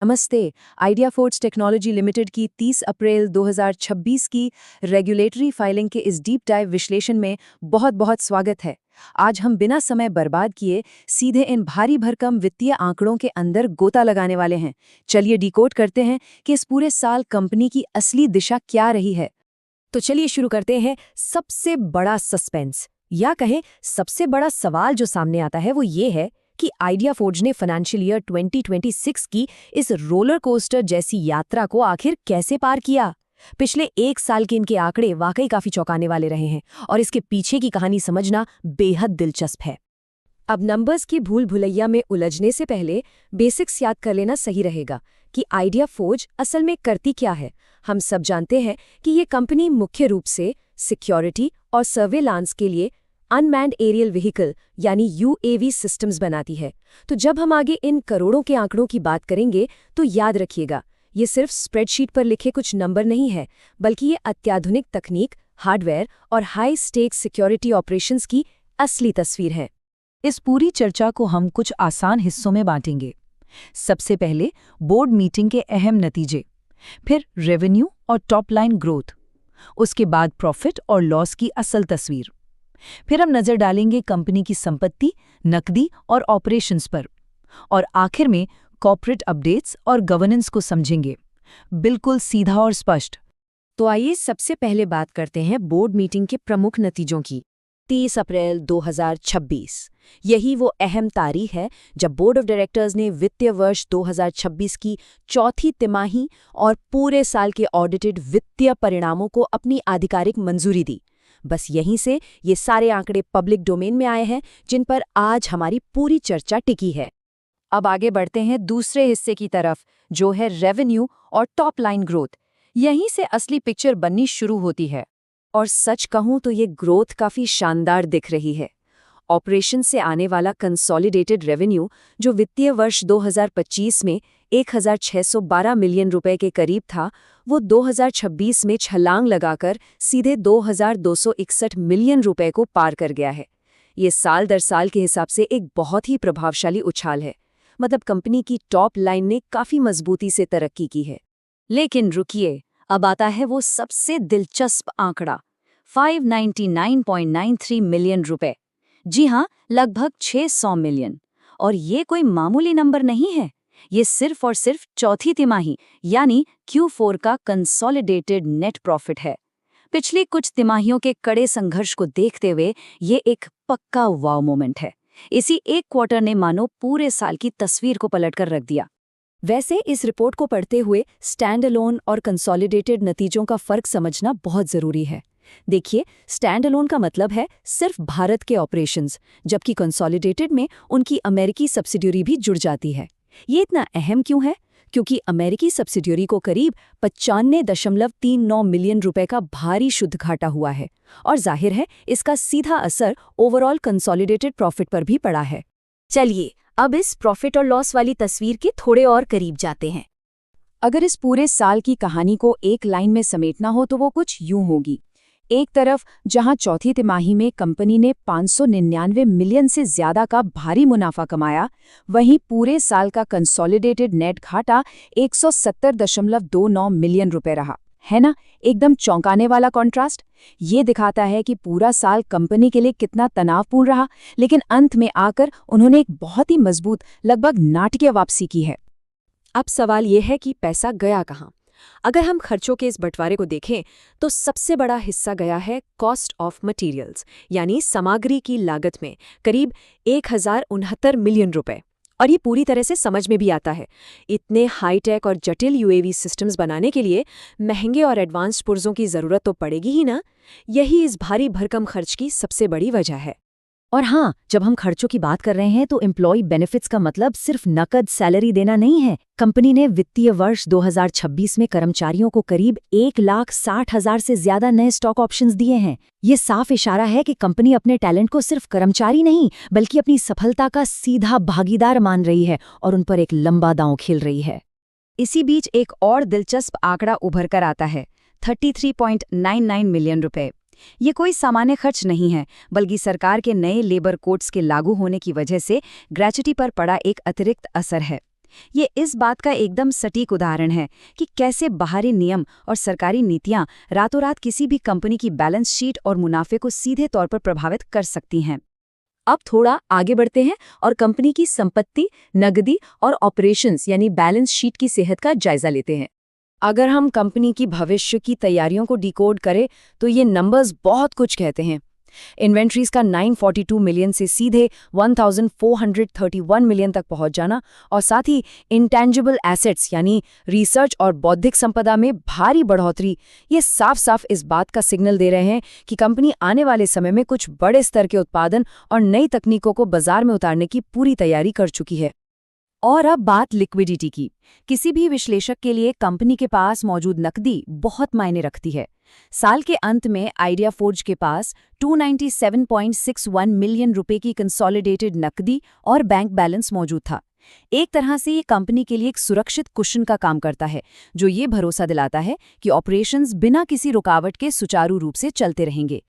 नमस्ते। Idea forge technology limited की 30 अप्रैल 2026 की रेगुलेटरी फाइलिंग के इस डीप डाइव विश्लेषण में बहुत बहुत स्वागत है। आज हम बिना समय बर्बाद किए सीधे इन भारी भरकम वित्तीय आंकड़ों के अंदर गोता लगाने वाले हैं। चलिए डिकोड करते हैं कि इस पूरे साल कंपनी की असली दिशा क्या रही है। तो चलिए शुरू करते हैं। सबसे बड़ा सस्पेंस या कहें सबसे बड़ा सवाल जो सामने आता है वो ये है कि आइडिया फोर्ज ने फाइनेंशियल ईयर 2026 की इस रोलर कोस्टर जैसी यात्रा को आखिर कैसे पार किया। पिछले एक साल के इनके आंकड़े वाकई काफी चौंकाने वाले रहे हैं और इसके पीछे की कहानी समझना बेहद दिलचस्प है। अब नंबर्स की भूल भुलैया में उलझने से पहले बेसिक्स याद कर लेना सही रहेगा कि आइडिया फोर्ज असल में करती क्या है। हम सब जानते हैं कि ये कंपनी मुख्य रूप से सिक्योरिटी और सर्वेलांस के लिए अनमैन्ड एरियल व्हीकल यानी यूएवी सिस्टम्स बनाती है। तो जब हम आगे इन करोड़ों के आंकड़ों की बात करेंगे तो याद रखिएगा, ये सिर्फ स्प्रेडशीट पर लिखे कुछ नंबर नहीं है, बल्कि ये अत्याधुनिक तकनीक, हार्डवेयर और हाई स्टेक्स सिक्योरिटी ऑपरेशंस की असली तस्वीर है। इस पूरी चर्चा को हम कुछ आसान हिस्सों में बांटेंगे। सबसे पहले बोर्ड मीटिंग के अहम नतीजे, फिर रेवेन्यू और टॉप लाइन ग्रोथ, उसके बाद प्रॉफिट और लॉस की असल तस्वीर, फिर हम नजर डालेंगे कंपनी की संपत्ति, नकदी और ऑपरेशंस पर, और आखिर में कॉर्पोरेट अपडेट्स और गवर्नेंस को समझेंगे, बिल्कुल सीधा और स्पष्ट। तो आइए सबसे पहले बात करते हैं बोर्ड मीटिंग के प्रमुख नतीजों की। 30 अप्रैल 2026 यही वो अहम तारीख है जब बोर्ड ऑफ डायरेक्टर्स ने वित्तीय वर्ष 2026 की चौथी तिमाही और पूरे साल के ऑडिटेड वित्तीय परिणामों को अपनी आधिकारिक मंजूरी दी। बस यहीं से ये सारे आंकड़े पब्लिक डोमेन में आए हैं जिन पर आज हमारी पूरी चर्चा टिकी है। अब आगे बढ़ते हैं दूसरे हिस्से की तरफ, जो है रेवेन्यू और टॉप लाइन ग्रोथ। यहीं से असली पिक्चर बननी शुरू होती है। और सच कहूं तो ये ग्रोथ काफी शानदार दिख रही है। ऑपरेशन से आने वाला कंसोलिडेटेड रेवेन्यू जो वित्तीय वर्ष 2025 में 1612 मिलियन रुपए के करीब था, वो 2026 में छलांग लगाकर सीधे 2261 मिलियन रुपए को पार कर गया है। ये साल दर साल के हिसाब से एक बहुत ही प्रभावशाली उछाल है। मतलब कंपनी की टॉप लाइन ने काफी मजबूती से तरक्की की है। लेकिन रुकिए, अब आता है वो सबसे दिलचस्प आंकड़ा, 599.93 मिलियन रुपए। जी हाँ, लगभग 600 मिलियन। और ये कोई मामूली नंबर नहीं है। ये सिर्फ और सिर्फ चौथी तिमाही यानी Q4 का कंसोलिडेटेड नेट प्रॉफिट है। पिछली कुछ तिमाहियों के कड़े संघर्ष को देखते हुए ये एक पक्का वाव मोमेंट है। इसी एक क्वार्टर ने मानो पूरे साल की तस्वीर को पलटकर रख दिया। वैसे इस रिपोर्ट को पढ़ते हुए स्टैंड अलोन और कंसोलिडेटेड नतीजों का फर्क समझना बहुत जरूरी है। देखिए, स्टैंड अलोन का मतलब है सिर्फ भारत के ऑपरेशंस, जबकि कंसोलिडेटेड में उनकी अमेरिकी सब्सिडियरी भी जुड़ जाती है। ये इतना अहम क्यों है? क्योंकि अमेरिकी सब्सिडियरी को करीब 95.39 मिलियन रुपए का भारी शुद्ध घाटा हुआ है, और जाहिर है इसका सीधा असर ओवरऑल कंसोलिडेटेड प्रॉफिट पर भी पड़ा है। चलिए अब इस प्रॉफिट और लॉस वाली तस्वीर के थोड़े और करीब जाते हैं। अगर इस पूरे साल की कहानी को एक लाइन में समेटना हो तो वो कुछ यूं होगी। एक तरफ जहां चौथी तिमाही में कंपनी ने 599 मिलियन से ज्यादा का भारी मुनाफा कमाया, वहीं पूरे साल का कंसोलिडेटेड नेट घाटा 170.29 मिलियन रुपए रहा। है ना, एकदम चौंकाने वाला कॉन्ट्रास्ट। ये दिखाता है कि पूरा साल कंपनी के लिए कितना तनावपूर्ण रहा, लेकिन अंत में आकर उन्होंने एक बहुत ही मजबूत, लगभग नाटकीय वापसी की है। अब सवाल यह है कि पैसा गया कहाँ? अगर हम खर्चों के इस बंटवारे को देखें तो सबसे बड़ा हिस्सा गया है कॉस्ट ऑफ मटेरियल्स यानी सामग्री की लागत में, करीब 1069 मिलियन रुपए। और ये पूरी तरह से समझ में भी आता है। इतने हाईटेक और जटिल यूएवी सिस्टम्स बनाने के लिए महंगे और एडवांस्ड पुर्जों की ज़रूरत तो पड़ेगी ही ना। यही इस भारी भरकम खर्च की सबसे बड़ी वजह है। और हाँ, जब हम खर्चों की बात कर रहे हैं तो एम्प्लॉय बेनिफिट्स का मतलब सिर्फ नकद सैलरी देना नहीं है। कंपनी ने वित्तीय वर्ष 2026 में कर्मचारियों को करीब 1,60,000 से ज्यादा नए स्टॉक ऑप्शंस दिए हैं। ये साफ इशारा है कि कंपनी अपने टैलेंट को सिर्फ कर्मचारी नहीं, बल्कि अपनी सफलता का सीधा भागीदार मान रही है और उन पर एक लंबा दांव खेल रही है। इसी बीच एक और दिलचस्प आंकड़ा उभर कर आता है, 33.99 मिलियन रुपए। ये कोई सामान्य खर्च नहीं है, बल्कि सरकार के नए लेबर कोड्स के लागू होने की वजह से ग्रेच्युटी पर पड़ा एक अतिरिक्त असर है। ये इस बात का एकदम सटीक उदाहरण है कि कैसे बाहरी नियम और सरकारी नीतियां रातों रात किसी भी कंपनी की बैलेंस शीट और मुनाफे को सीधे तौर पर प्रभावित कर सकती हैं। अब थोड़ा आगे बढ़ते हैं और कंपनी की संपत्ति, नकदी और ऑपरेशंस यानी बैलेंस शीट की सेहत का जायजा लेते हैं। अगर हम कंपनी की भविष्य की तैयारियों को डिकोड करें तो ये नंबर्स बहुत कुछ कहते हैं। इन्वेंट्रीज का 942 मिलियन से सीधे 1431 मिलियन तक पहुंच जाना और साथ ही इंटेंजिबल एसेट्स यानी रिसर्च और बौद्धिक संपदा में भारी बढ़ोतरी, ये साफ साफ इस बात का सिग्नल दे रहे हैं कि कंपनी आने वाले समय में कुछ बड़े स्तर के उत्पादन और नई तकनीकों को बाजार में उतारने की पूरी तैयारी कर चुकी है। और अब बात लिक्विडिटी की। किसी भी विश्लेषक के लिए कंपनी के पास मौजूद नकदी बहुत मायने रखती है। साल के अंत में आइडिया फोर्ज के पास 297.61 मिलियन रुपए की कंसोलिडेटेड नकदी और बैंक बैलेंस मौजूद था। एक तरह से ये कंपनी के लिए एक सुरक्षित कुशन का काम करता है, जो ये भरोसा दिलाता है कि ऑपरेशंस बिना किसी रुकावट के सुचारू रूप से चलते रहेंगे।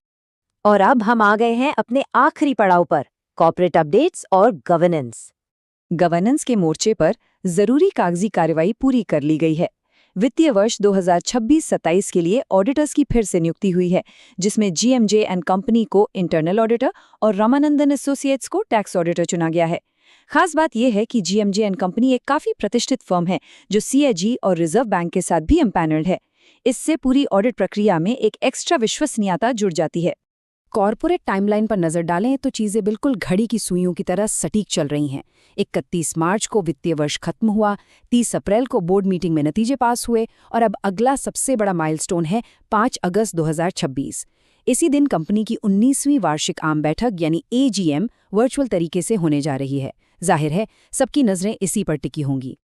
और अब हम आ गए हैं अपने आखिरी पड़ाव पर, कॉर्पोरेट अपडेट्स और गवर्नेंस। गवर्नेंस के मोर्चे पर जरूरी कागजी कार्रवाई पूरी कर ली गई है। वित्तीय वर्ष 2026-27 के लिए ऑडिटर्स की फिर से नियुक्ति हुई है, जिसमें जीएमजे एंड कंपनी को इंटरनल ऑडिटर और रामानंदन एसोसिएट्स को टैक्स ऑडिटर चुना गया है। खास बात यह है कि जीएमजे एंड कंपनी एक काफी प्रतिष्ठित फर्म है जो सीएजी और रिजर्व बैंक के साथ भी एम्पैनल्ड है। इससे पूरी ऑडिट प्रक्रिया में एक एक्स्ट्रा विश्वसनीयता जुड़ जाती है। कॉर्पोरेट टाइमलाइन पर नजर डालें तो चीजें बिल्कुल घड़ी की सुइयों की तरह सटीक चल रही हैं। 31 मार्च को वित्तीय वर्ष खत्म हुआ, 30 अप्रैल को बोर्ड मीटिंग में नतीजे पास हुए और अब अगला सबसे बड़ा माइलस्टोन है 5 अगस्त 2026। इसी दिन कंपनी की 19वीं वार्षिक आम बैठक यानी एजीएम वर्चुअल तरीके से होने जा रही है। जाहिर है सबकी नजरें इसी पर टिकी होंगी।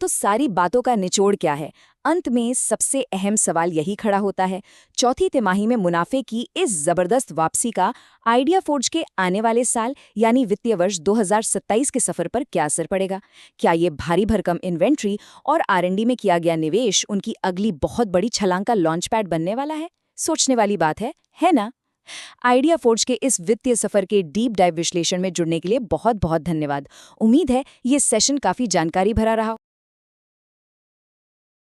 तो सारी बातों का निचोड़ क्या है? अंत में सबसे अहम सवाल यही खड़ा होता है, चौथी तिमाही में मुनाफे की इस जबरदस्त वापसी का आइडिया फोर्ज के आने वाले साल यानी वित्तीय वर्ष 2027 के सफर पर क्या असर पड़ेगा? क्या ये भारी भरकम इन्वेंट्री और आरएनडी में किया गया निवेश उनकी अगली बहुत बड़ी छलांग का लॉन्च पैड बनने वाला है? सोचने वाली बात है ना? आइडिया फोर्ज के इस वित्तीय सफर के डीप डाइव विश्लेषण में जुड़ने के लिए बहुत बहुत धन्यवाद। उम्मीद है ये सेशन काफी जानकारी भरा रहा।